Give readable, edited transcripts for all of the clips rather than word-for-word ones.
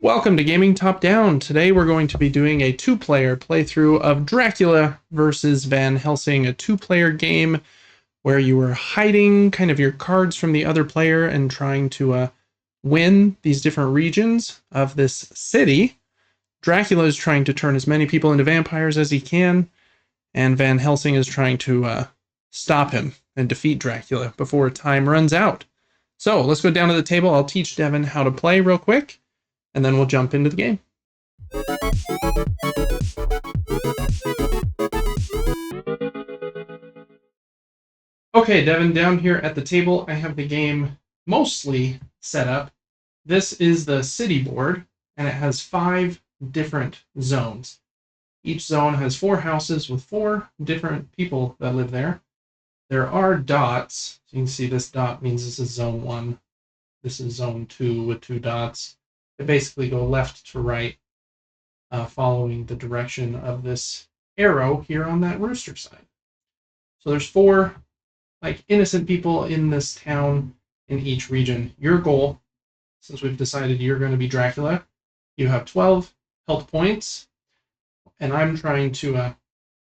Welcome to Gaming Top Down. Today we're going to be doing a two-player playthrough of Dracula versus Van Helsing, a two-player game where you are hiding kind of your cards from the other player and trying to win these different regions of this city. Dracula is trying to turn as many people into vampires as he can, and Van Helsing is trying to stop him and defeat Dracula before time runs out. So let's go down to the table. I'll teach Devin how to play real quick, and then we'll jump into the game. Okay, Devin, down here at the table, I have the game mostly set up. This is the city board, and it has 5 different zones. Each zone has 4 houses with 4 different people that live there. There are dots. So you can see this dot means this is zone 1. This is zone 2 with 2 dots. They basically go left to right, following the direction of this arrow here on that rooster side. So there's 4 innocent people in this town in each region. Your goal, since we've decided you're going to be Dracula, you have 12 health points, and I'm trying to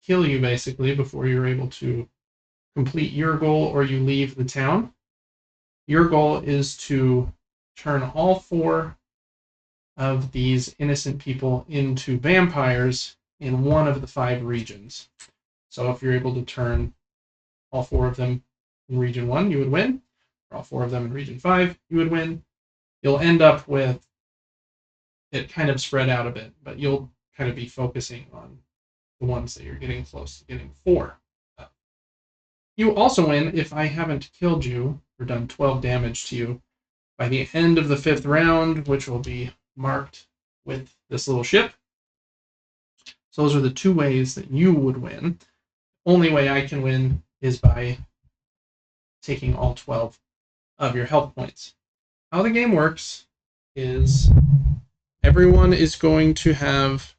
kill you basically before you're able to complete your goal or you leave the town. Your goal is to turn all 4 of these innocent people into vampires in one of the 5 regions. So if you're able to turn all 4 of them in region 1, you would win. Or all 4 of them in region 5, you would win. You'll end up with it kind of spread out a bit, but you'll kind of be focusing on the ones that you're getting close to getting 4. You also win if I haven't killed you or done 12 damage to you by the end of the 5th round, which will be marked with this little ship. So those are the 2 ways that you would win. Only way I can win is by taking all 12 of your health points. How the game works is everyone is going to have,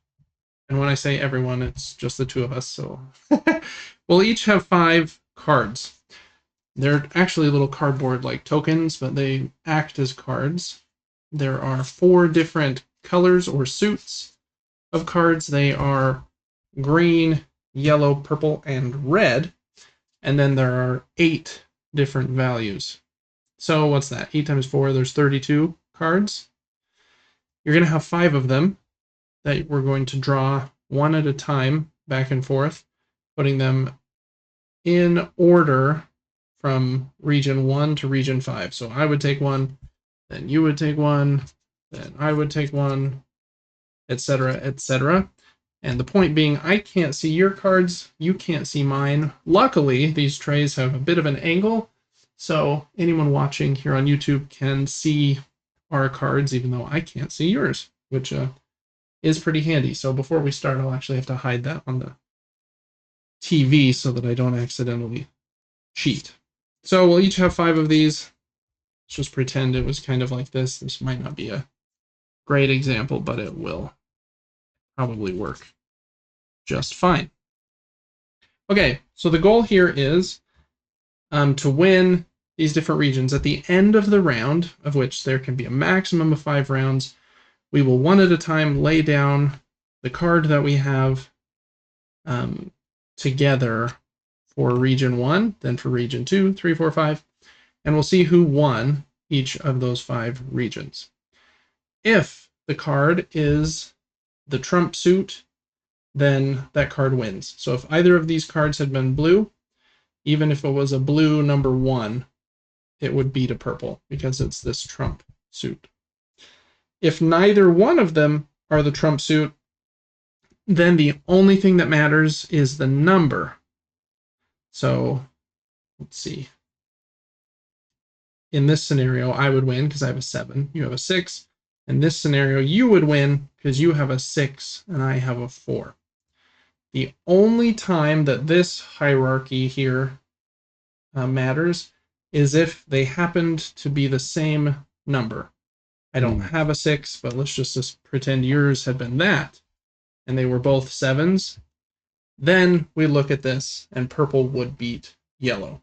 and when I say everyone, it's just the 2 of us, so we'll each have 5 cards. They're actually little cardboard like tokens, but they act as cards. There are 4 different colors or suits of cards. They are green, yellow, purple, and red. And then there are 8 different values. So what's that? 8 times 4, there's 32 cards. You're going to have 5 of them that we're going to draw one at a time, back and forth, putting them in order from region 1 to region 5. So I would take one, then you would take one, then I would take one, etc., etc. And the point being, I can't see your cards, you can't see mine. Luckily, these trays have a bit of an angle, so anyone watching here on YouTube can see our cards, even though I can't see yours, which is pretty handy. So before we start, I'll actually have to hide that on the TV so that I don't accidentally cheat. So we'll each have 5 of these. Let's just pretend it was kind of like this. This might not be a great example, but it will probably work just fine. Okay, so the goal here is to win these different regions. At the end of the round, of which there can be a maximum of 5 rounds, we will one at a time lay down the card that we have together for region 1, then for region 2, 3, 4, 5, and we'll see who won each of those 5 regions. If the card is the trump suit, then that card wins. So if either of these cards had been blue, even if it was a blue number 1, it would beat a purple because it's this trump suit. If neither one of them are the trump suit, then the only thing that matters is the number. So let's see. In this scenario, I would win because I have a 7. You have a 6. In this scenario, you would win because you have a 6 and I have a 4. The only time that this hierarchy here matters is if they happened to be the same number. I don't have a 6, but let's just pretend yours had been that, and they were both 7s. Then we look at this, and purple would beat yellow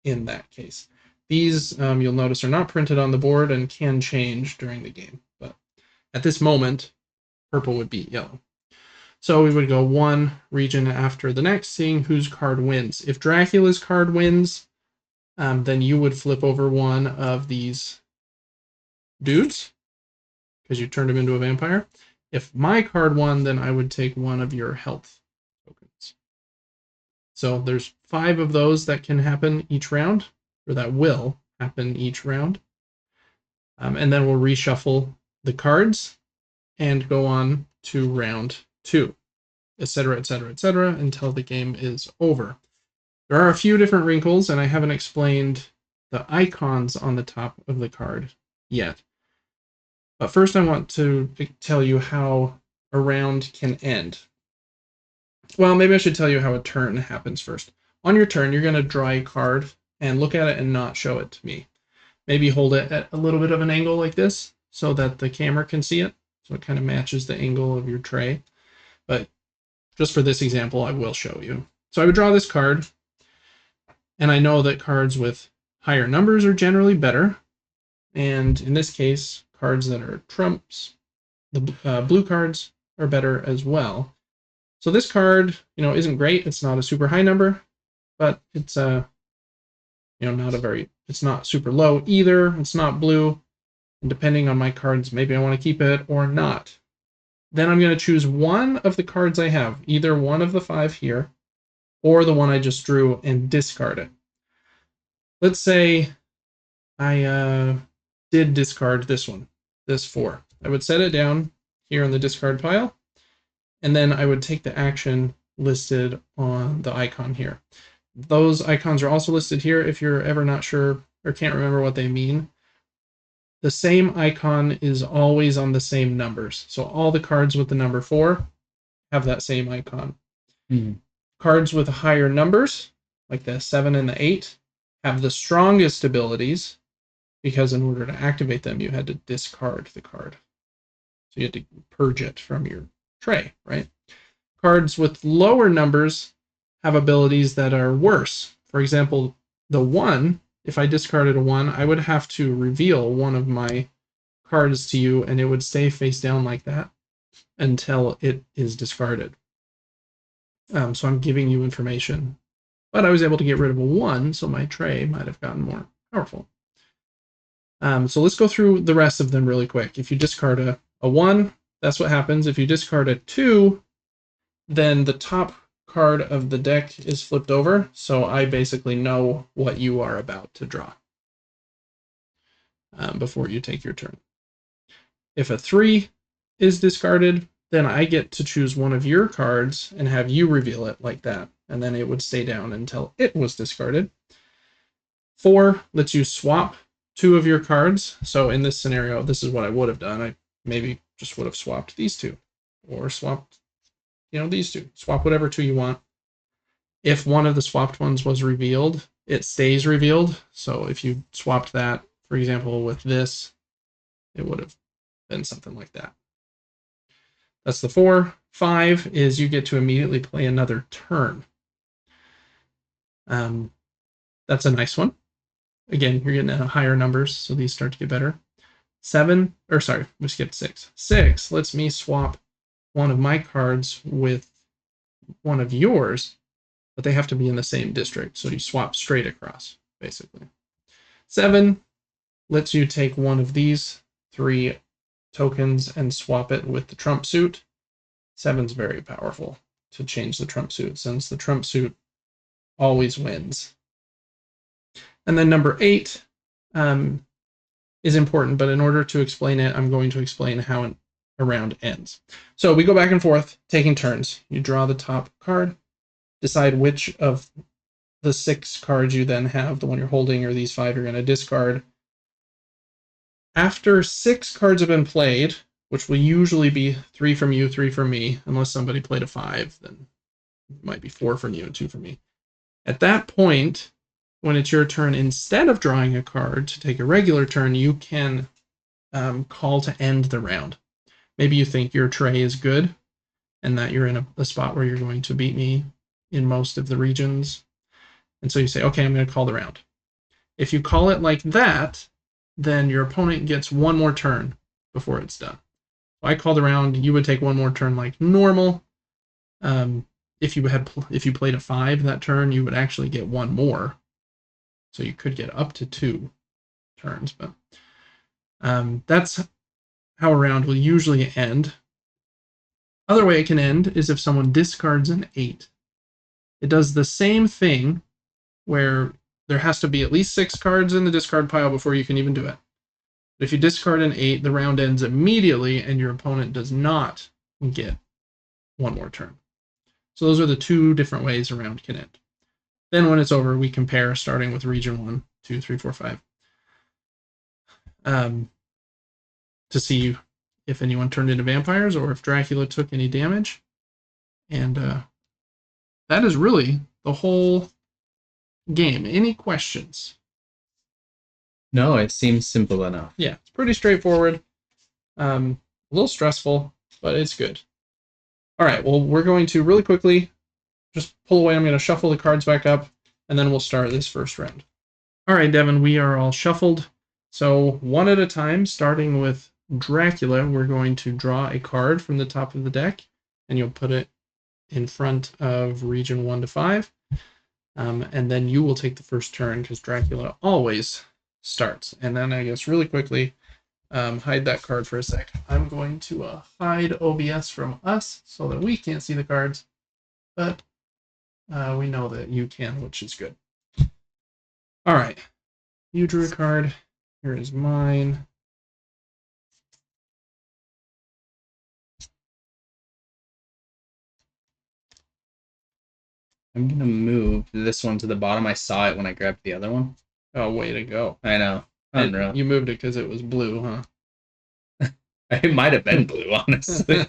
in that case. These, you'll notice, are not printed on the board and can change during the game, but At this moment, purple would beat yellow. So we would go one region after the next, seeing whose card wins. If Dracula's card wins, then you would flip over one of these dudes, because you turned him into a vampire. If my card won, then I would take one of your health tokens. So there's 5 of those that can happen each round, or that will happen each round. And then we'll reshuffle the cards and go on to round 2, etc., etc., etc., until the game is over. There are a few different wrinkles, and I haven't explained the icons on the top of the card yet. But first I want to tell you how a round can end. Well, maybe I should tell you how a turn happens first. On your turn, you're going to draw a card and look at it and not show it to me. Maybe hold it at a little bit of an angle like this so that the camera can see it. So it kind of matches the angle of your tray. But just for this example, I will show you. So I would draw this card, and I know that cards with higher numbers are generally better. And in this case, cards that are trumps, the blue cards, are better as well. So this card, isn't great. It's not a super high number, but it's it's not super low either. It's not blue. And depending on my cards, maybe I want to keep it or not. Then I'm going to choose one of the cards I have, either one of the 5 here, or the one I just drew, and discard it. Let's say I did discard this one, this 4. I would set it down here in the discard pile, and then I would take the action listed on the icon here. Those icons are also listed here if you're ever not sure or can't remember what they mean. The same icon is always on the same numbers. So all the cards with the number 4 have that same icon. Mm-hmm. Cards with higher numbers, like the 7 and the 8, have the strongest abilities, because in order to activate them, you had to discard the card. So you had to purge it from your tray, right? Cards with lower numbers have abilities that are worse. For example, the 1, if I discarded a 1, I would have to reveal one of my cards to you, and it would stay face down like that until it is discarded. So I'm giving you information. But I was able to get rid of a 1, so my tray might have gotten more powerful. So let's go through the rest of them really quick. If you discard a 1, that's what happens. If you discard a 2, then the top card of the deck is flipped over, so I basically know what you are about to draw before you take your turn. If a 3 is discarded, then I get to choose one of your cards and have you reveal it like that, and then it would stay down until it was discarded. 4 lets you swap 2 of your cards. So in this scenario, this is what I would have done. I maybe just would have swapped these 2, or swapped these 2. Swap whatever 2 you want. If one of the swapped ones was revealed, it stays revealed. So if you swapped that, for example, with this, it would have been something like that. That's the 4. 5 is you get to immediately play another turn. That's a nice one. Again, you're getting higher numbers, so these start to get better. 7, or sorry, we skipped 6. 6 lets me swap one of my cards with one of yours, but they have to be in the same district, so you swap straight across, basically. 7 lets you take one of these 3 tokens and swap it with the trump suit. 7's very powerful to change the trump suit, since the trump suit always wins. And then number 8 is important, but in order to explain it, I'm going to explain how a round ends. So we go back and forth, taking turns. You draw the top card, decide which of the 6 cards you then have, the one you're holding, or these 5 you're going to discard. After 6 cards have been played, which will usually be 3 from you, 3 from me, unless somebody played a 5, then it might be 4 from you and 2 from me. At that point, when it's your turn, instead of drawing a card to take a regular turn, you can call to end the round. Maybe you think your tray is good and that you're in a spot where you're going to beat me in most of the regions. And so you say, okay, I'm going to call the round. If you call it like that, then your opponent gets one more turn before it's done. I called around. You would take one more turn like normal. If you played a 5 that turn, you would actually get one more. So you could get up to 2 turns, but that's how a round will usually end. Other way it can end is if someone discards an 8. It does the same thing where there has to be at least 6 cards in the discard pile before you can even do it. But if you discard an 8, the round ends immediately and your opponent does not get one more turn. So those are the 2 different ways a round can end. Then when it's over, we compare starting with region 1, 2, 3, 4, 5. To see if anyone turned into vampires or if Dracula took any damage. And that is really the whole game. Any questions? No, it seems simple enough. Yeah, it's pretty straightforward. A little stressful, but it's good. All right, well, we're going to really quickly just pull away. I'm going to shuffle the cards back up, and then we'll start this first round. All right, Devin, we are all shuffled. So one at a time, starting with Dracula, we're going to draw a card from the top of the deck, and you'll put it in front of region 1 to 5. And then you will take the first turn because Dracula always starts. And then I guess really quickly, hide that card for a sec. I'm going to hide OBS from us so that we can't see the cards, but we know that you can, which is good. All right, you drew a card. Here is mine. I'm going to move this one to the bottom. I saw it when I grabbed the other one. Oh, way to go. I know. Unreal. You moved it because it was blue, huh? It might have been blue, honestly.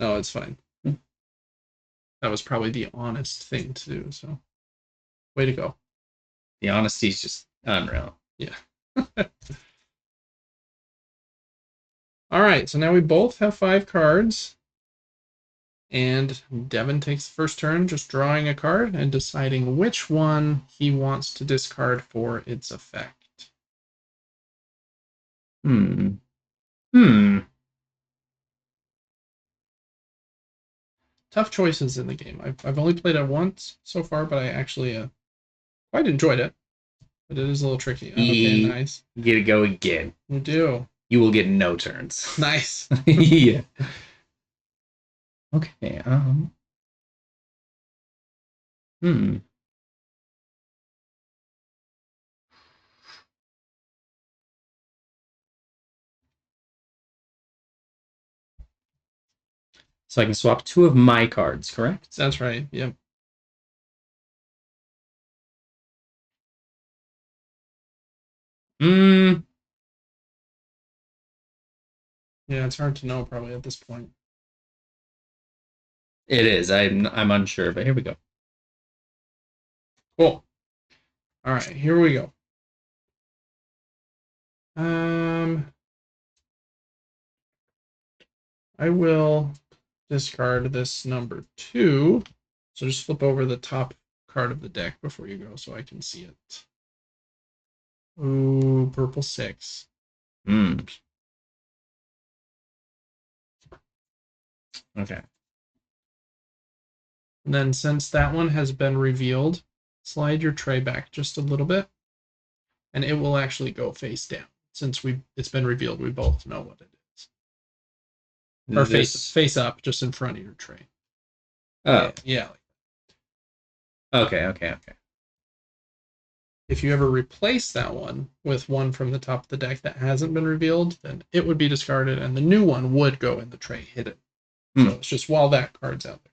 No, it's fine. That was probably the honest thing to do, so way to go. The honesty is just unreal. Yeah. All right, so now we both have 5 cards. And Devin takes the first turn just drawing a card and deciding which one he wants to discard for its effect. Tough choices in the game. I've only played it once so far, but I actually quite enjoyed it. But it is a little tricky. Okay, nice. You get to go again. You do. You will get no turns. Nice. Yeah. Okay. So I can swap 2 of my cards, correct? That's right. Yep. Yeah, it's hard to know probably at this point. It is. I'm unsure, but here we go. Cool. All right, here we go. I will discard this number 2. So just flip over the top card of the deck before you go so I can see it. Ooh, purple 6. Okay. And then since that one has been revealed, slide your tray back just a little bit. And it will actually go face down. Since it's been revealed, we both know what it is. Or face up, just in front of your tray. Oh. Yeah. Okay. If you ever replace that one with one from the top of the deck that hasn't been revealed, then it would be discarded and the new one would go in the tray hidden. So it's just while that card's out there.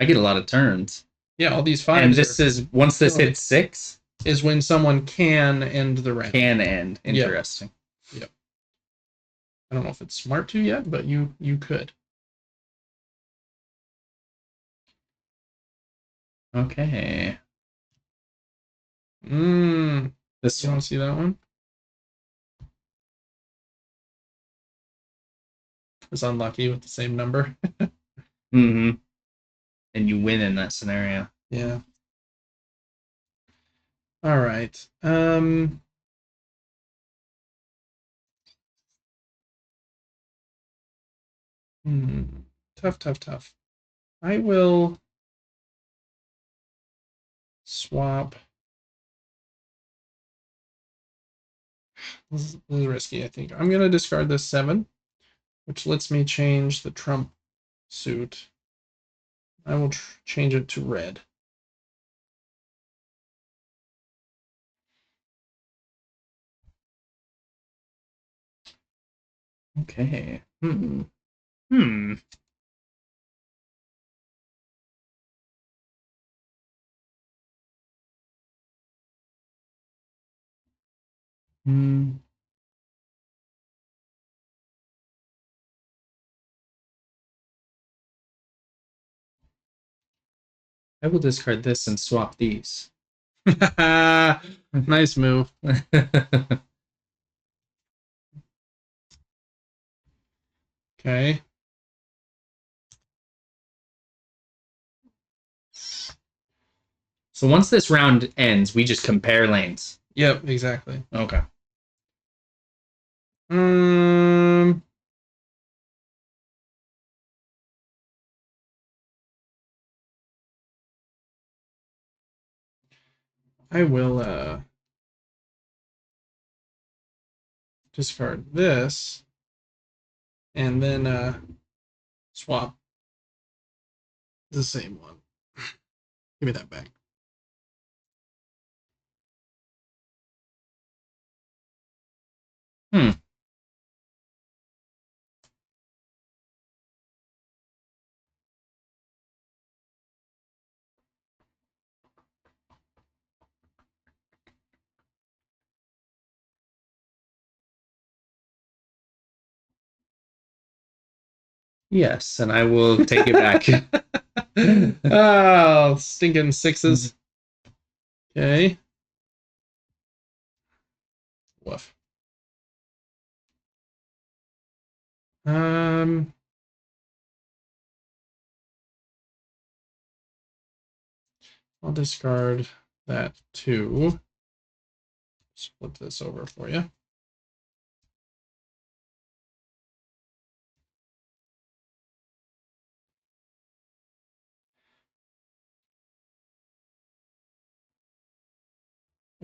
I get a lot of turns. Yeah, all these 5s. And this is, once this hits 6? Is when someone can end the round. Can end. Interesting. Yep. I don't know if it's smart to yet, but you could. Okay. This you one. want to see that one? It's unlucky with the same number. And you win in that scenario. Yeah. All right. Tough, tough, tough. I will swap. This is risky, I think. I'm going to discard this 7, which lets me change the Trump suit. I will change it to red. Okay. I will discard this and swap these. Nice move. Okay. So once this round ends, we just compare lanes. Yep, exactly. Okay. I will discard this and then swap the same one. Give me that back. Yes, and I will take it back. Oh, stinking 6s. Okay. Woof. I'll discard that too. Split this over for you.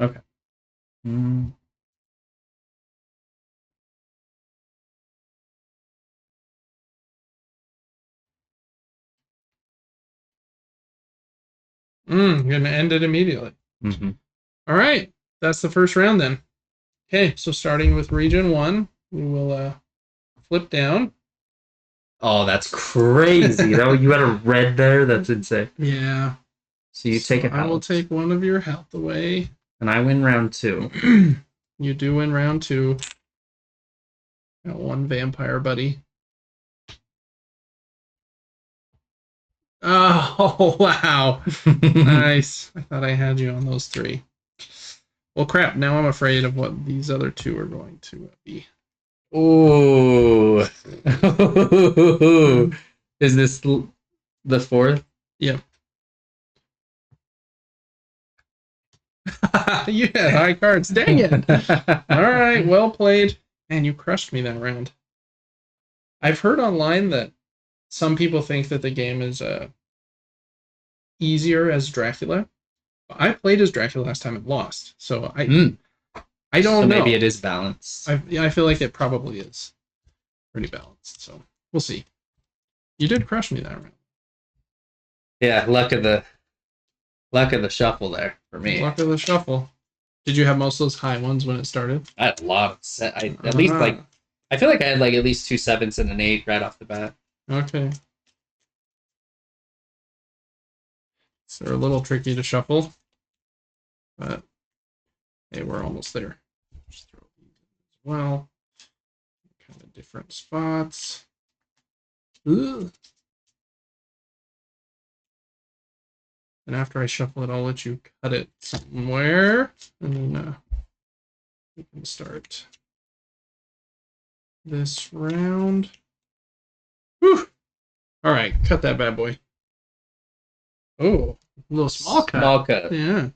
Okay. Gonna end it immediately. All right, that's the first round then. Okay, so starting with region 1, we will flip down. Oh, that's crazy. You had a red there? That's insane. Yeah. So you take a health. I will take one of your health away. And I win round 2. You do win round 2. Got one vampire buddy. Oh, wow. Nice. I thought I had you on those 3. Well, crap. Now I'm afraid of what these other 2 are going to be. Ooh. Is this the 4th? Yep. You had high cards. Dang it. All right. Well played. Man, you crushed me that round. I've heard online that some people think that the game is easier as Dracula. I played as Dracula last time and lost, so I don't know. Maybe it is balanced. I feel like it probably is pretty balanced. So we'll see. You did crush me that round. Yeah, luck of the shuffle there for me. Luck of the shuffle. Did you have most of those high ones when it started? I had a lot of set. At least I feel like I had like at least 2 7s and an 8 right off the bat. Okay. So they're a little tricky to shuffle, but hey, we're almost there. Just throw these in as well. Kind of different spots. Ugh. And after I shuffle it, I'll let you cut it somewhere, and then we can start this round. Whew. All right, cut that bad boy. Oh, a little small cut. Small cut. Yeah.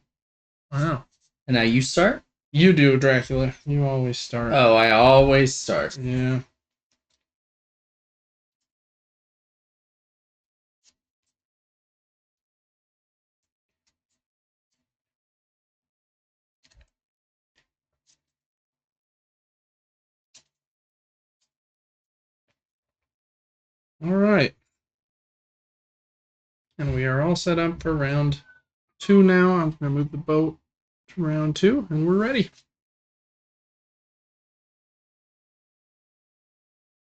Wow. And now you start? You do, Dracula. You always start. Oh, I always start. Yeah. All right. And we are all set up for round 2 now. I'm going to move the boat to round 2, and we're ready.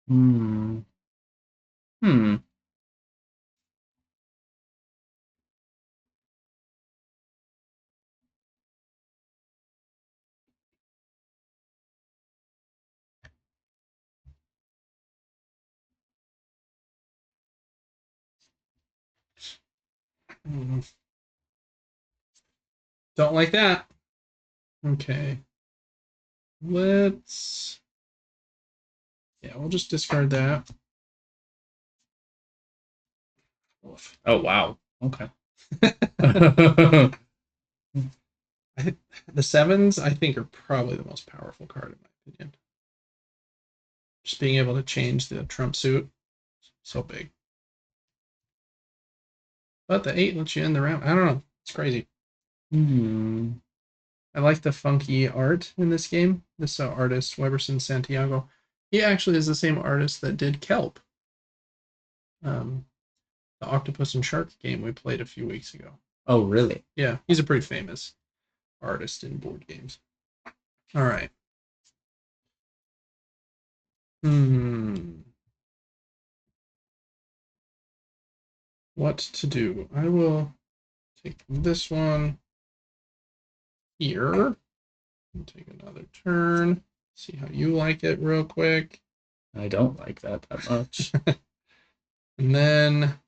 Hmm. Hmm. Don't like that. Okay. Let's. Yeah, we'll just discard that. Oof. Oh wow. Okay. The sevens, I think, are probably the most powerful card in my opinion. Just being able to change the trump suit, so big. But the 8 lets you end the round. I don't know. It's crazy. Hmm. I like the funky art in this game. This artist, Weberson Santiago, he actually is the same artist that did Kelp, um, the octopus and shark game we played a few weeks ago. Oh really? Yeah, he's a pretty famous artist in board games. All right. What to do? I will take this one here and take another turn. See how you like it real quick. I don't like that much. And then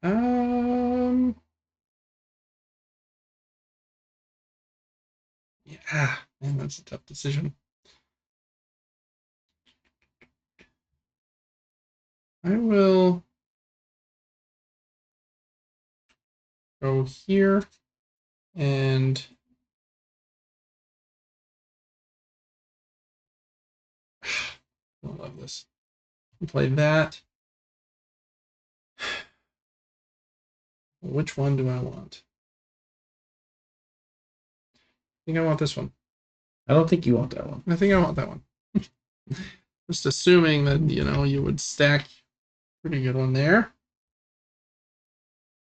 um yeah, man, that's a tough decision. I will go here and I love this. Play that. Which one do I want? I think I want this one. I don't think you want that one. I think I want that one. Just assuming that, you would stack pretty good one there.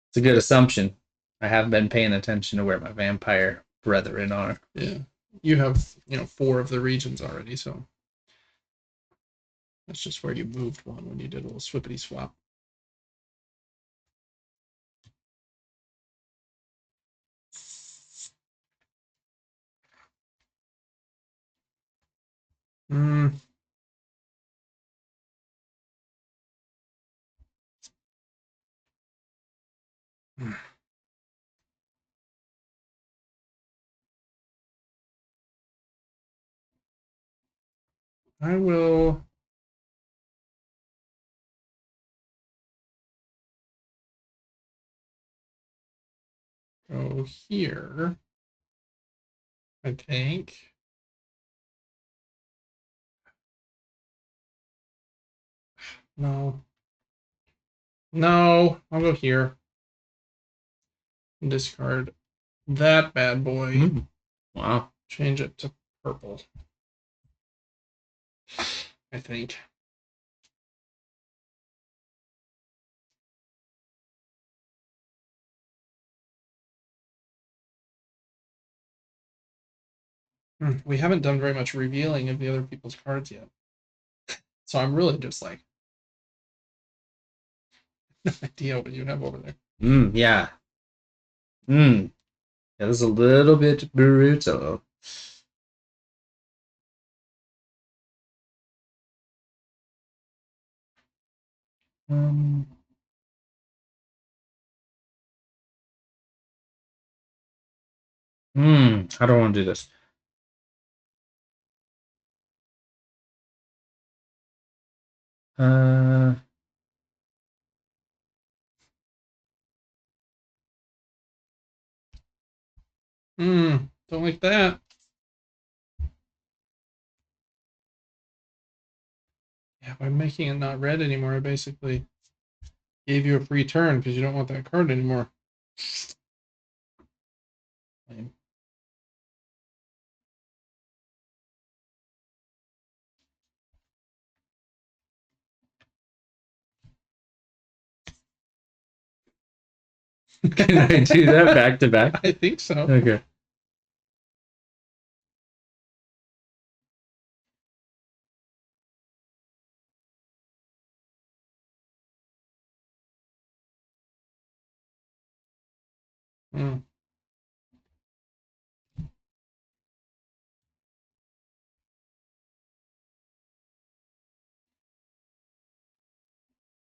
It's a good assumption. I have been paying attention to where my vampire brethren are. Yeah. You have, 4 of the regions already, so that's just where you moved one when you did a little swippity swap. Hmm. I will go here, I think. No. No, I'll go here. And discard that bad boy. Mm. Wow. Change it to purple. I think. We haven't done very much revealing of the other people's cards yet. So I'm really just like, no idea what you have over there. Yeah. Yeah, there's a little bit brutal. Um, how do I want to do this? Uh, Don't like that. Yeah, by making it not red anymore, I basically gave you a free turn because you don't want that card anymore. Lame. Can I do that back to back? I think so. Okay. Mm.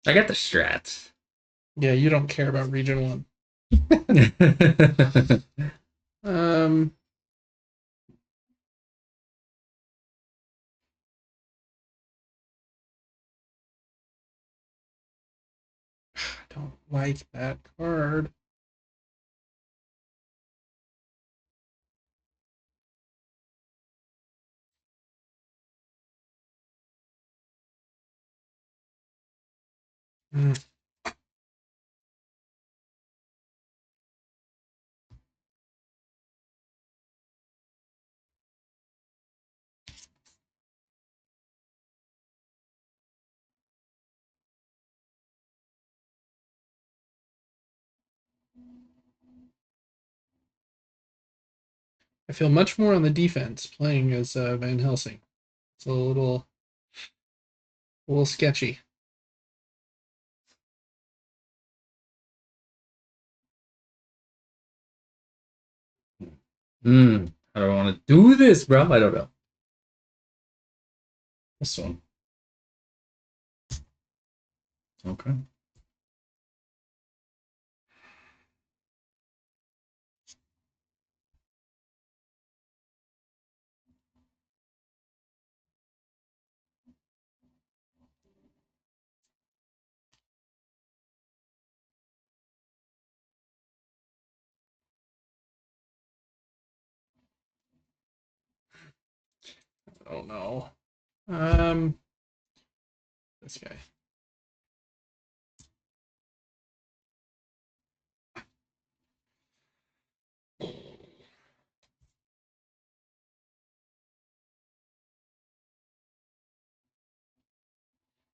I got the strats. Yeah, you don't care about Region 1. Um, I don't like that card. Mm. I feel much more on the defense playing as Van Helsing. It's a little sketchy. I don't want to do this, bro. I don't know. This one. Okay. I don't know. This guy.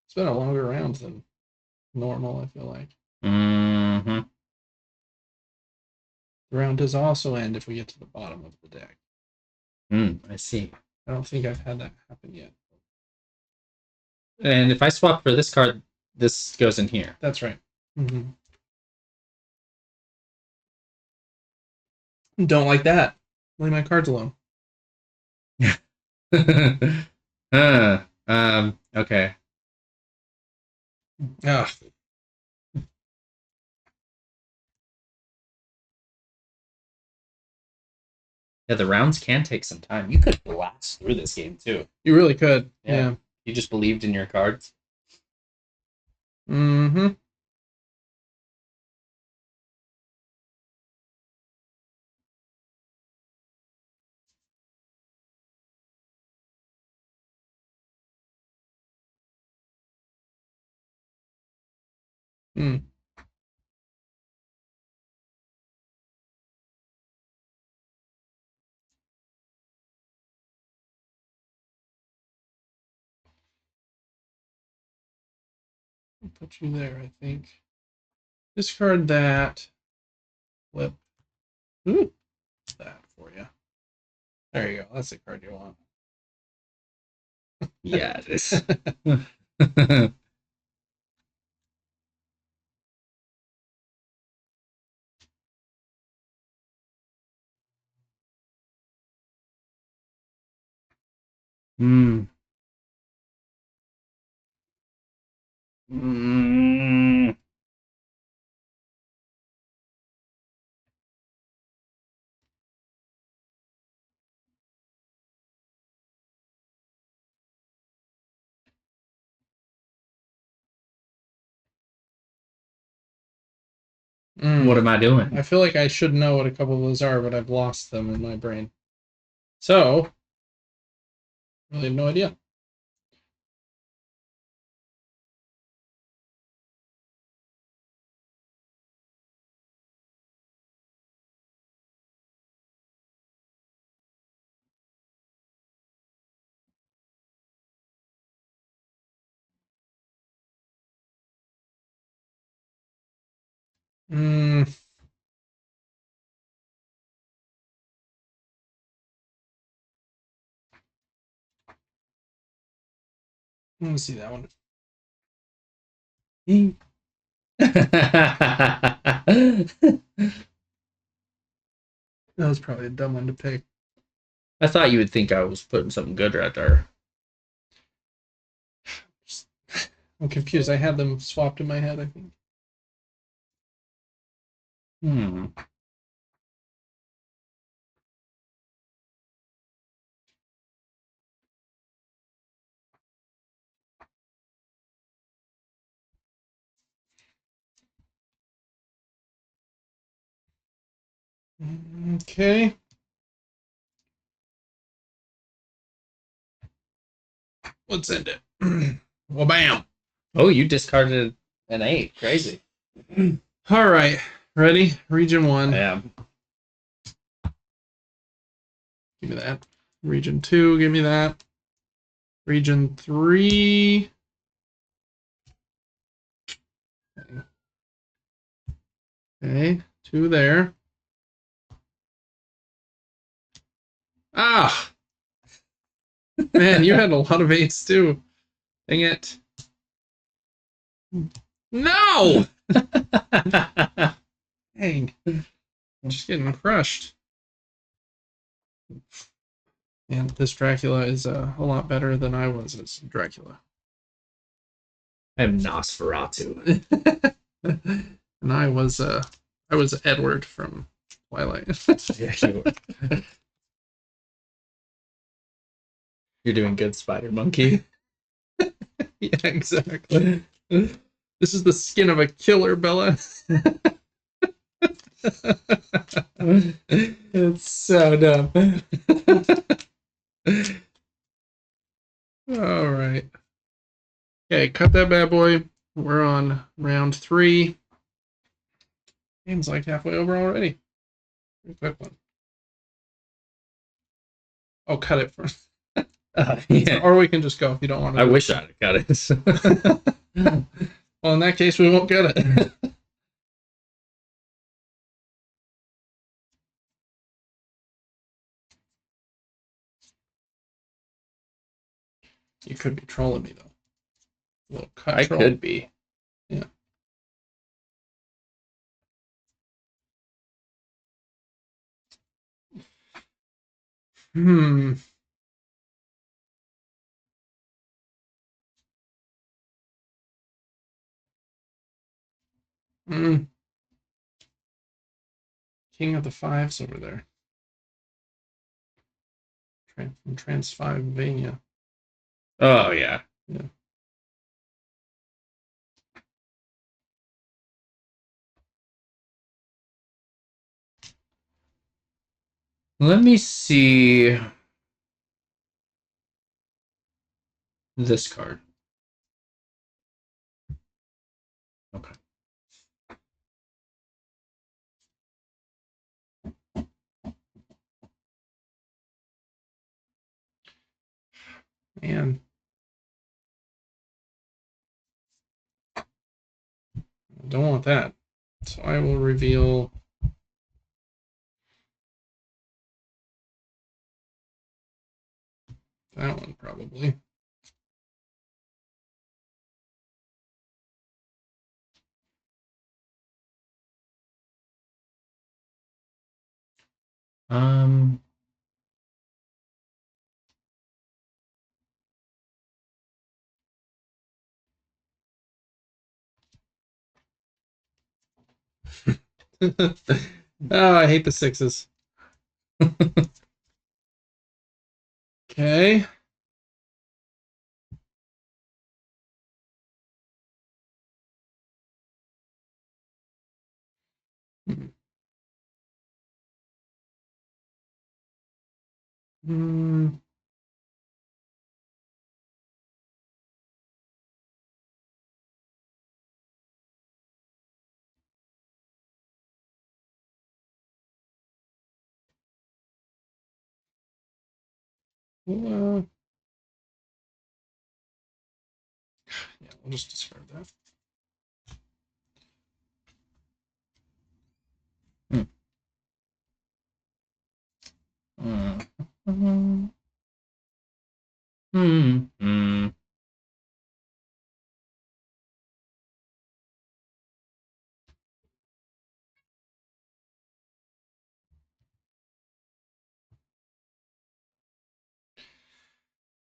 It's been a longer round than normal, I feel like. Mm-hmm. The round does also end if we get to the bottom of the deck. I see. I don't think I've had that happen yet. And if I swap for this card, this goes in here. That's right. Mm-hmm. Don't like that. Leave my cards alone. Okay. Ugh. Yeah, the rounds can take some time. You could blast through this game too. You really could. Yeah. You just believed in your cards. Mm-hmm. Mm. I'll put you there, I think. Discard that. Flip. Ooh, that for you. There you go. That's the card you want. Yeah, it is. Hmm. Mm. What am I doing? I feel like I should know what a couple of those are, but I've lost them in my brain. So, really have no idea. Mm. Let me see that one. That was probably a dumb one to pick. I thought you would think I was putting something good right there. I'm confused. I had them swapped in my head, I think. Hmm. Okay. Let's end it. Well, bam. Oh, you discarded an 8. Crazy. All right. Ready? Region 1. Yeah. Give me that. Region 2. Give me that. Region 3. Okay. 2 there. Ah! Man, you had a lot of 8s too. Dang it. No! Dang. I'm just getting crushed. And this Dracula is a lot better than I was as Dracula. I'm Nosferatu. And I was Edward from Twilight. Yeah, you're doing good, Spider Monkey. Yeah, exactly. This is the skin of a killer, Bella. It's so dumb. All right. Okay, cut that bad boy. We're on round 3. Game's like halfway over already. Pretty quick one. Oh, cut it first. Yeah. Or we can just go if you don't want to. I wish I'd got it. Well, in that case, we won't get it. You could be trolling me, though. A little cut I troll. could be. Yeah. Hmm. Mm. King of the Fives over there. From Transylvania. Oh yeah. Yeah. Let me see this card. Okay. Man. I don't want that. So I will reveal that one probably. Um. Oh, I hate the 6s. Okay. Hmm. Yeah, we'll just discard that.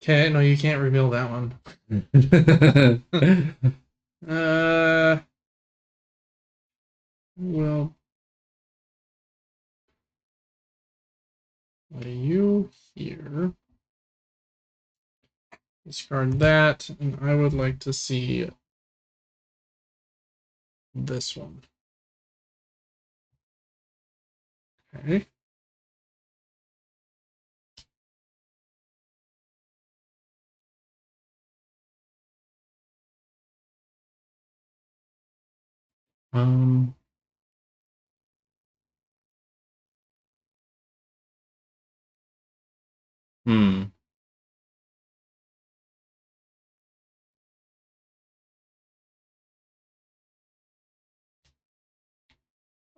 Okay, no, you can't reveal that one. Uh, well, lay you here. Discard that, and I would like to see this one. Okay. um. Hmm.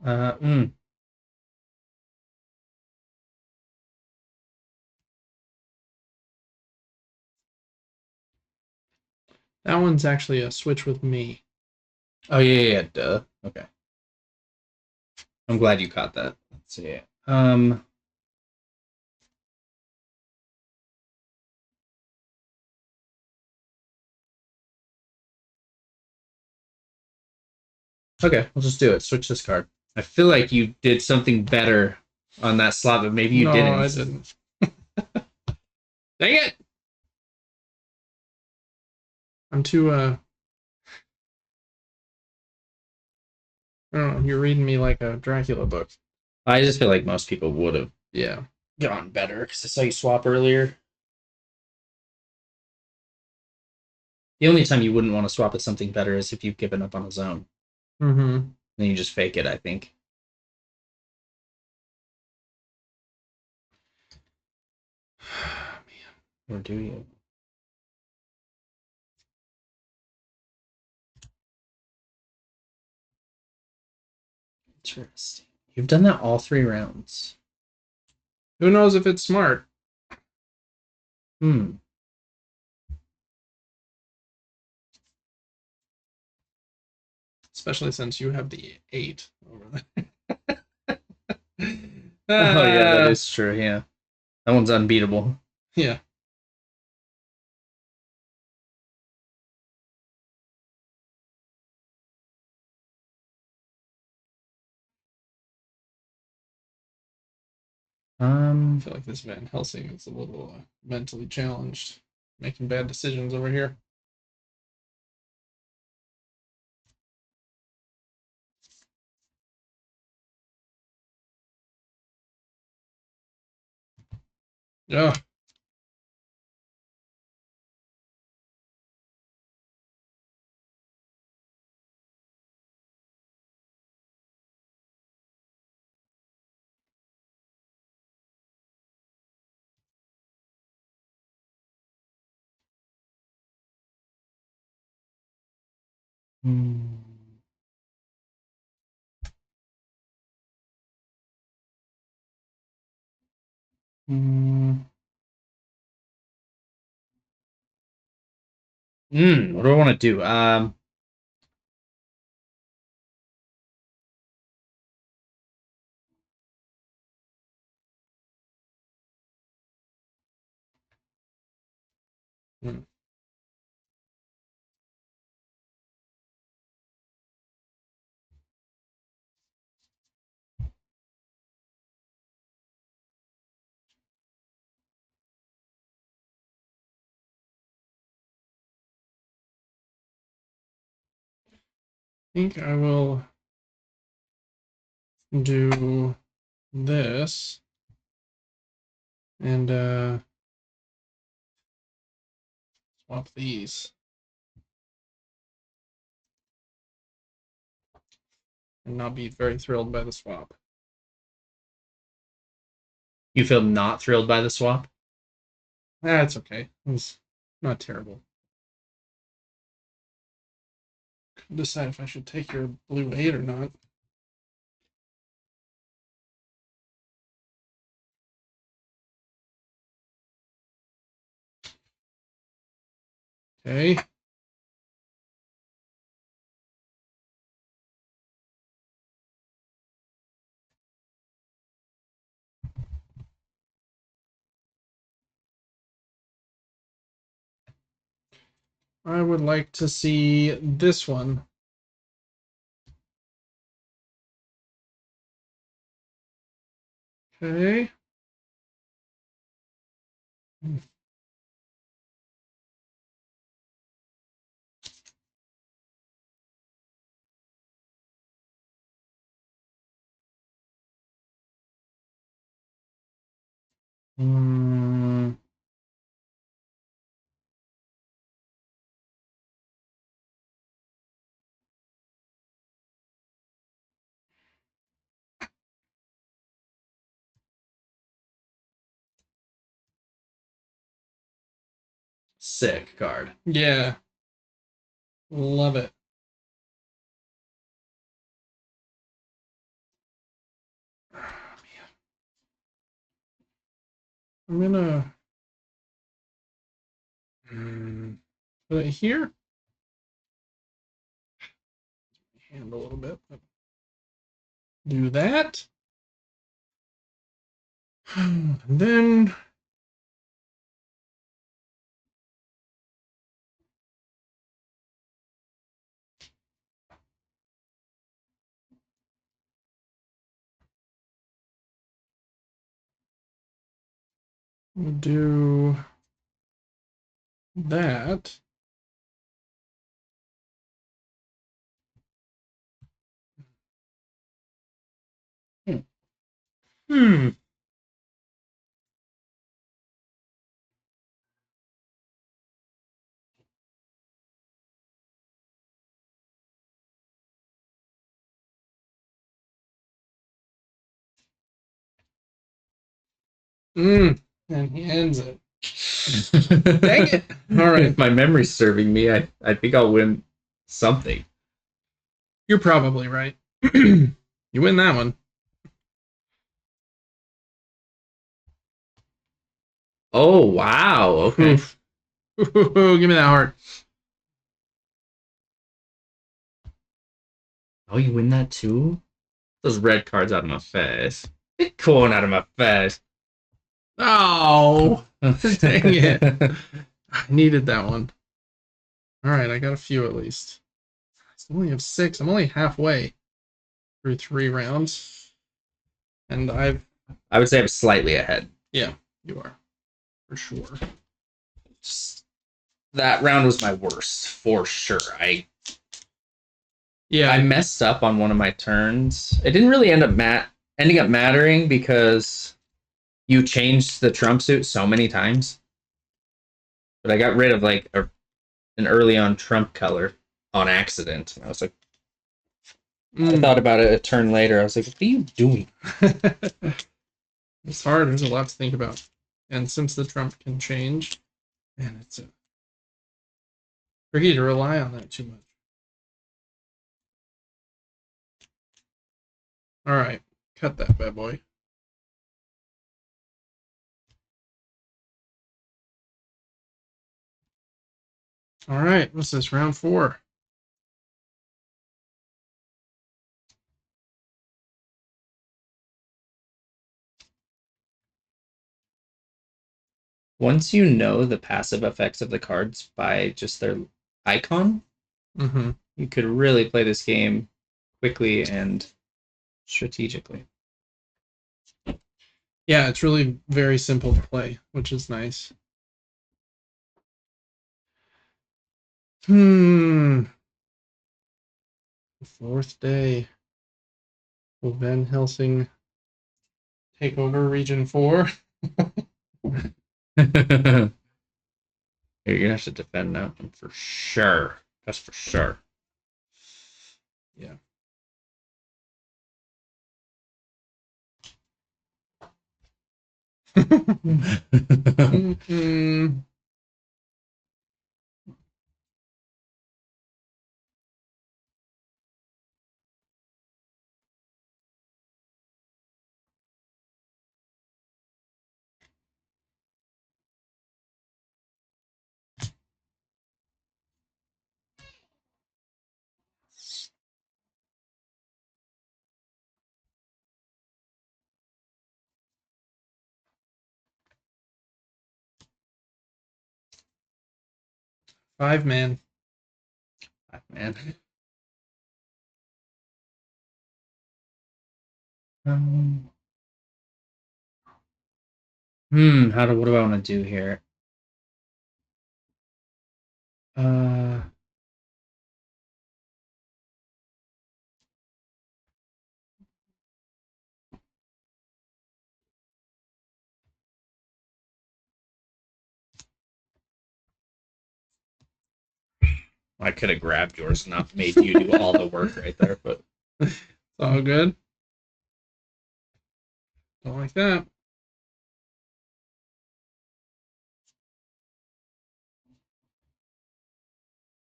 Uh. Mm. That one's actually a switch with me. Oh yeah. Duh. Okay. I'm glad you caught that. Let's see. Okay, we'll just do it. Switch this card. I feel like you did something better on that slot, but maybe you No, I didn't. didn't. Dang it! I'm too I don't know, you're reading me like a Dracula book. I just feel like most people would have Yeah. gone better because I saw you swap earlier. The only time you wouldn't want to swap with something better is if you've given up on a zone. Mm-hmm. Then you just fake it, I think. Or do you? Interesting. You've done that all 3 rounds. Who knows if it's smart? Hmm. Especially since you have the 8 over there. Oh yeah, that is true. Yeah, that one's unbeatable. Yeah. I feel like this Van Helsing is a little mentally challenged, making bad decisions over here. Yeah. Hmm. Hmm. What do I want to do? Hmm. I think I will do this and swap these and not be very thrilled by the swap. You feel not thrilled by the swap? That's okay. It's not terrible. Decide if I should take your blue 8 or not. Okay. I would like to see this one. Okay. Mm, Sick card. yeah, love it. Oh, man. I'm gonna put it here. Hand a little bit. Do that. And then we'll do that. Hmm. And he ends it. Dang it. All right. If my memory's serving me, I think I'll win something. You're probably right. You win that one. Oh, wow. Okay. Oof. Ooh, give me that heart. Oh, you win that too? Those red cards out of my face. Get corn out of my face. Oh, dang it. I needed that one. All right, I got a few at least. I only have 6. I'm only halfway through 3 rounds. And I would say I'm slightly ahead. yeah, you are. For sure. That round was my worst, for sure. I Yeah. messed up on one of my turns. It didn't really ending up mattering because you changed the Trump suit so many times. But I got rid of like an early on Trump color on accident. I was like, I thought about it a turn later. I was like, what are you doing? It's hard. There's a lot to think about. And since the Trump can change, man, it's tricky to rely on that too much. All right, cut that bad boy. All right, what's this? Round 4. Once you know the passive effects of the cards by just their icon, Mm-hmm. you could really play this game quickly and strategically. Yeah, it's really very simple to play, which is nice. The 4th day. Will Van Helsing take over Region 4? You're gonna have to defend that one for sure. That's for sure. Yeah. Mm-mm. 5 man. Man. What do I want to do here? I could have grabbed yours and not made you do all the work right there, but It's all good. Don't like that.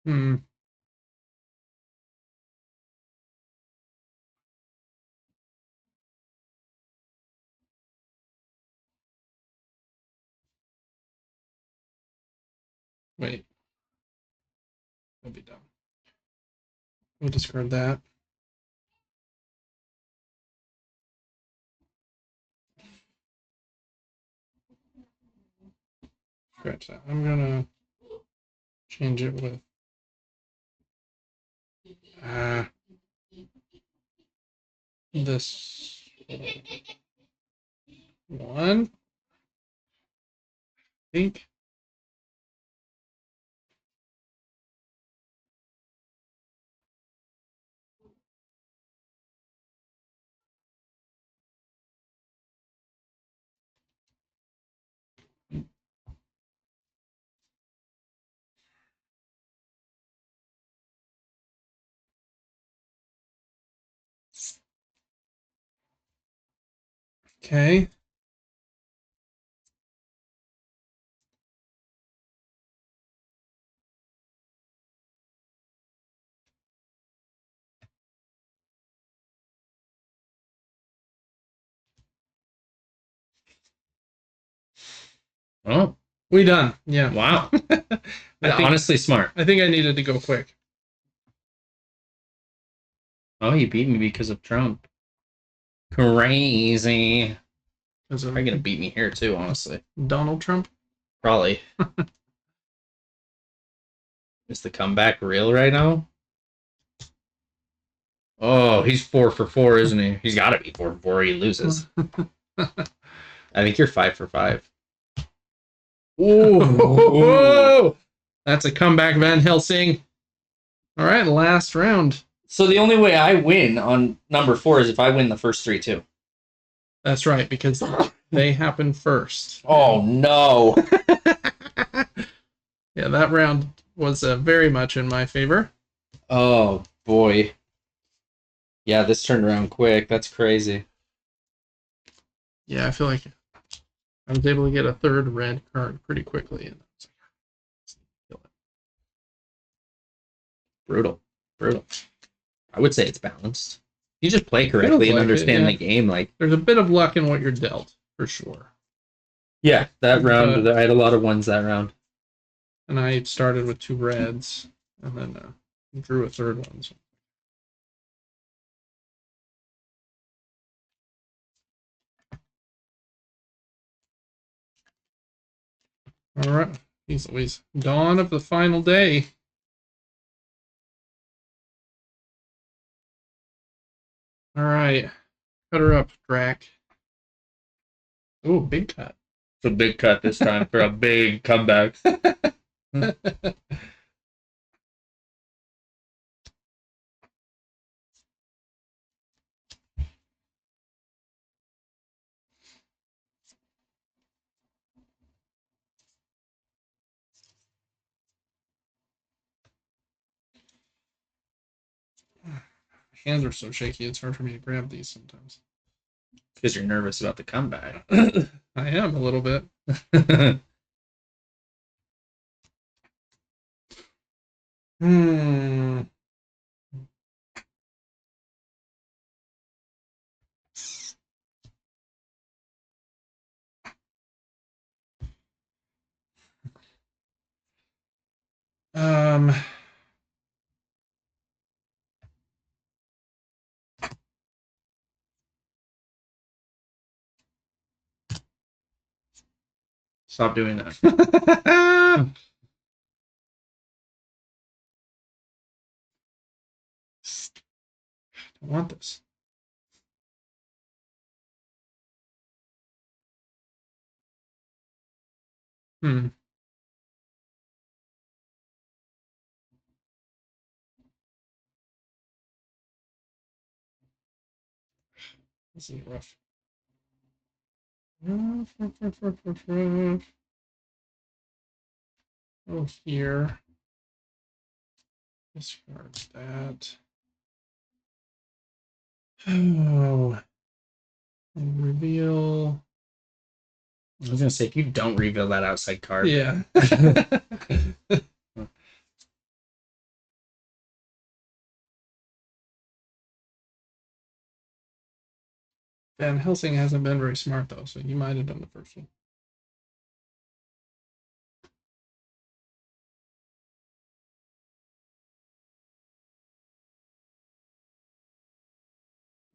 Hmm. Wait. I'll be done. We'll discard that. Scratch that. I'm gonna change it with this one. I think. Okay. oh, We done. Yeah. wow. I think, Honestly smart. I think I needed to go quick. Oh, you beat me because of Trump. Crazy. As Probably gonna beat me here too, honestly. Donald Trump. Probably. Is the comeback real right now? Oh, he's 4 for 4, isn't he? He's got to be 4 for 4. He loses. I think you're 5 for 5. Ooh. That's a comeback, Van Helsing. All right, last round. So the only way I win on number 4 is if I win the first 3 too. That's right, because they happen first. Oh no. Yeah, that round was very much in my favor. Oh boy. Yeah, this turned around quick. That's crazy. Yeah, I feel like I was able to get a third red card pretty quickly. And Brutal. Brutal. I would say it's balanced. You just play correctly and understand the game. Like, there's a bit of luck in what you're dealt, for sure. yeah, that round, I had a lot of ones that round. And I started with 2 reds, and then drew a third one. So. All right. He's always dawn of the final day. All right. Cut her up, Drac. Oh, big cut. It's a big cut this time for a big comeback. Hands are so shaky, it's hard for me to grab these sometimes. Because you're nervous about the comeback. I am a little bit. Hmm. Um. Stop doing that. I want this. Hmm. This is rough. Oh, here. Discard that. Oh. And reveal. I was gonna say, if you don't reveal that outside card, Yeah. Van Helsing hasn't been very smart though, so he might have done the first one.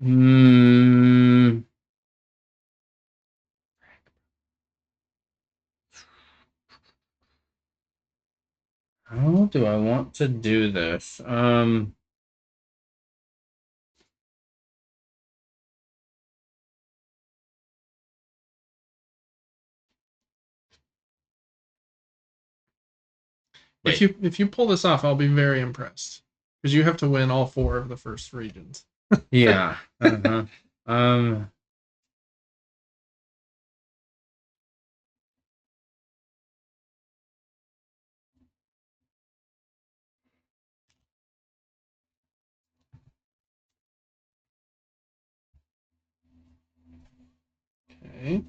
Hmm. How do I want to do this? If Wait. you pull this off, I'll be very impressed. Because you have to win all 4 of the first regions. Yeah. Uh-huh. Okay.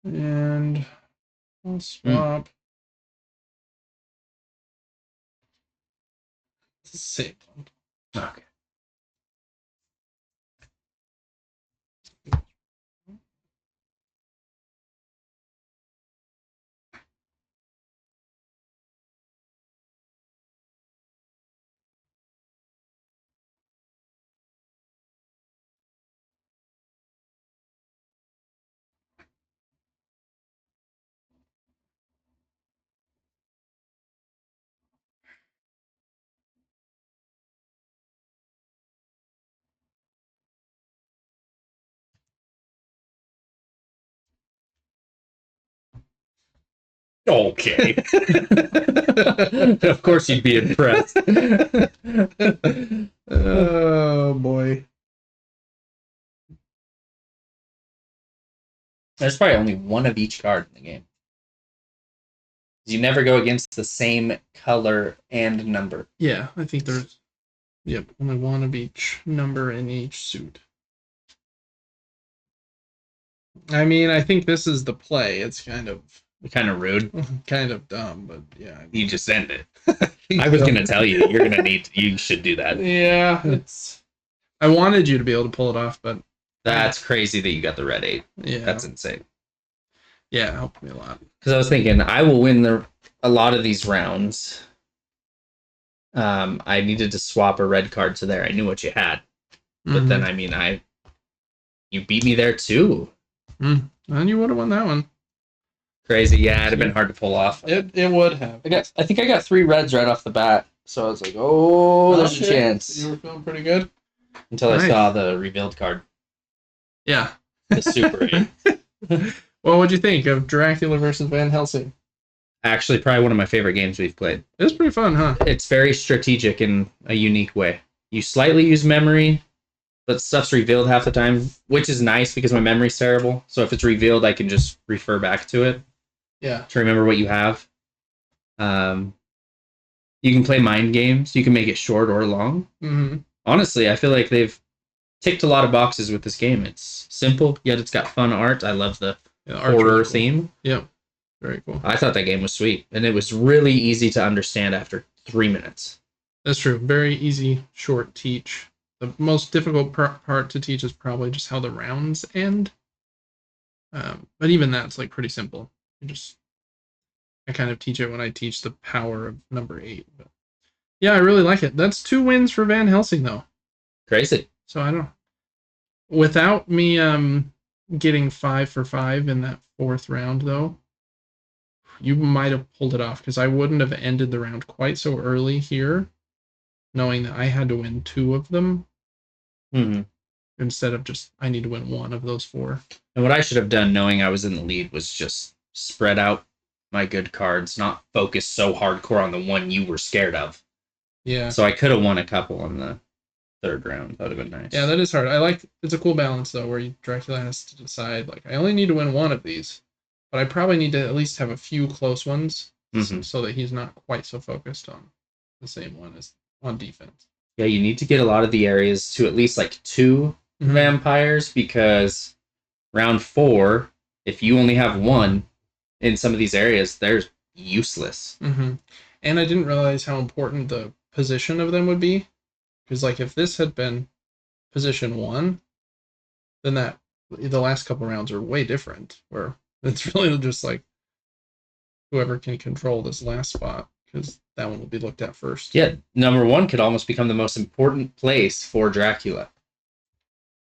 And I'll swap. It's the same one. Okay. Okay. Of course you'd be impressed. Oh boy. There's probably only one of each card in the game. You never go against the same color and number. Yeah, I think there's only one of each number in each suit. I mean, I think this is the play. It's kind of rude. kind of dumb, but yeah. You just end it. I was gonna tell you you should do that. Yeah, it's. I wanted you to be able to pull it off, but that's crazy that you got the red 8. Yeah, that's insane. Yeah, it helped me a lot. Because I was thinking I will win a lot of these rounds. I needed to swap a red card to there. I knew what you had, but then I mean, you beat me there too. And you would have won that one. Crazy, yeah. It'd have been hard to pull off. It would have. I think I got 3 reds right off the bat, so I was like, oh, there's a chance. You were feeling pretty good until I saw the revealed card. Yeah, the Super 8. Well, what'd you think of Dracula versus Van Helsing? Actually, probably one of my favorite games we've played. It was pretty fun, huh? It's very strategic in a unique way. You slightly use memory, but stuff's revealed half the time, which is nice because my memory's terrible. So if it's revealed, I can just refer back to it. Yeah. To remember what you have. You can play mind games. You can make it short or long. Mm-hmm. Honestly, I feel like they've ticked a lot of boxes with this game. It's simple, yet it's got fun art. I love the horror theme. Yep. Very cool. I thought that game was sweet, and it was really easy to understand after 3 minutes. That's true. Very easy, short teach. The most difficult part to teach is probably just how the rounds end. But even that's like pretty simple. You just I kind of teach it when I teach the power of number 8. But yeah, I really like it. That's 2 wins for Van Helsing though. Crazy. So I don't. Without me getting 5 for 5 in that 4th round though, you might have pulled it off because I wouldn't have ended the round quite so early here, knowing that I had to win 2 of them instead of just I need to win 1 of those 4. And what I should have done, knowing I was in the lead, was just spread out my good cards, not focus so hardcore on the one you were scared of. Yeah. So I could have won a couple in the 3rd round. That would have been nice. Yeah, that is hard. I like it's a cool balance though, where Dracula has to decide like I only need to win 1 of these, but I probably need to at least have a few close ones so that he's not quite so focused on the same one as on defense. Yeah, you need to get a lot of the areas to at least like 2 vampires, because round 4, if you only have 1 in some of these areas, they're useless. And I didn't realize how important the position of them would be, because like if this had been position 1, then the last couple rounds are way different, where it's really just like whoever can control this last spot, because that one will be looked at first. Yeah, number 1 could almost become the most important place for Dracula.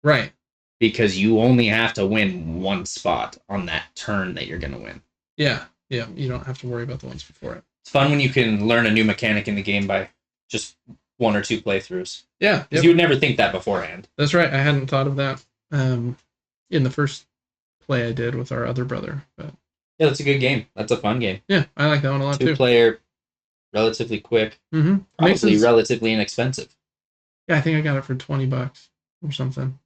Right. Because you only have to win 1 spot on that turn that you're going to win. Yeah, you don't have to worry about the ones before it. It's fun when you can learn a new mechanic in the game by just 1 or 2 playthroughs. Yeah. Because you would never think that beforehand. That's right. I hadn't thought of that in the first play I did with our other brother. But yeah, that's a good game. That's a fun game. Yeah, I like that one a lot too. 2-player, relatively quick, probably relatively inexpensive. Yeah, I think I got it for $20 or something.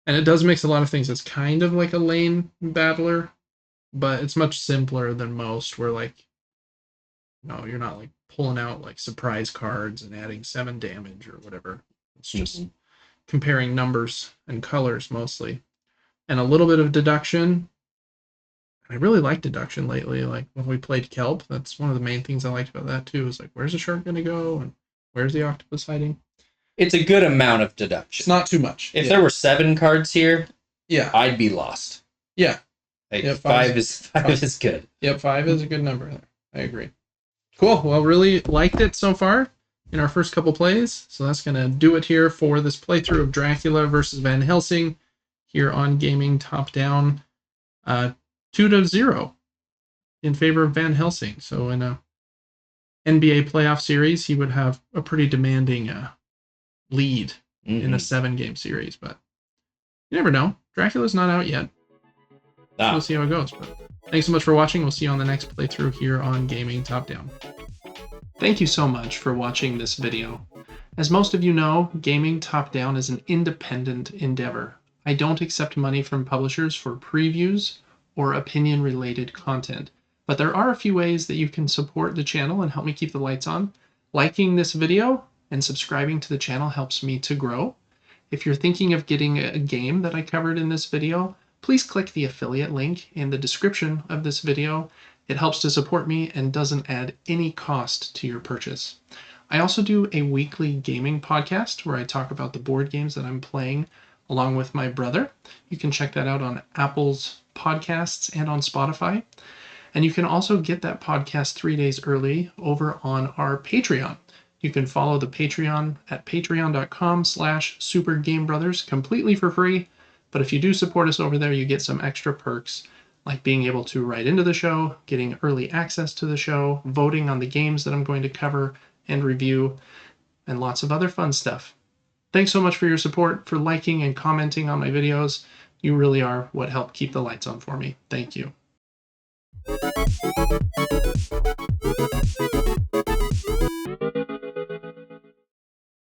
And it does mix a lot of things. It's kind of like a lane battler, but it's much simpler than most, where like, you're not like pulling out like surprise cards and adding 7 damage or whatever. It's just comparing numbers and colors mostly, and a little bit of deduction. I really like deduction lately. Like when we played Kelp, that's one of the main things I liked about that too, is like, where's the shark going to go and where's the octopus hiding? It's a good amount of deduction. It's not too much. If there were 7 cards here, yeah, I'd be lost. Yeah. Like 5 is good. Yep, 5 is a good number. I agree. Cool. Well, really liked it so far in our first couple plays. So that's going to do it here for this playthrough of Dracula versus Van Helsing here on Gaming Top Down. 2-0 in favor of Van Helsing. So in a NBA playoff series, he would have a pretty demanding lead in a 7-game series. But you never know. Dracula's not out yet. So we'll see how it goes. But thanks so much for watching. We'll see you on the next playthrough here on Gaming Top Down. Thank you so much for watching this video. As most of you know, Gaming Top Down is an independent endeavor. I don't accept money from publishers for previews or opinion-related content, but there are a few ways that you can support the channel and help me keep the lights on. Liking this video and subscribing to the channel helps me to grow. If you're thinking of getting a game that I covered in this video, please click the affiliate link in the description of this video. It helps to support me and doesn't add any cost to your purchase. I also do a weekly gaming podcast where I talk about the board games that I'm playing along with my brother. You can check that out on Apple's podcasts and on Spotify. And you can also get that podcast 3 days early over on our Patreon. You can follow the Patreon at patreon.com/supergamebrothers completely for free. But if you do support us over there, you get some extra perks, like being able to write into the show, getting early access to the show, voting on the games that I'm going to cover and review, and lots of other fun stuff. Thanks so much for your support, for liking and commenting on my videos. You really are what helped keep the lights on for me. Thank you.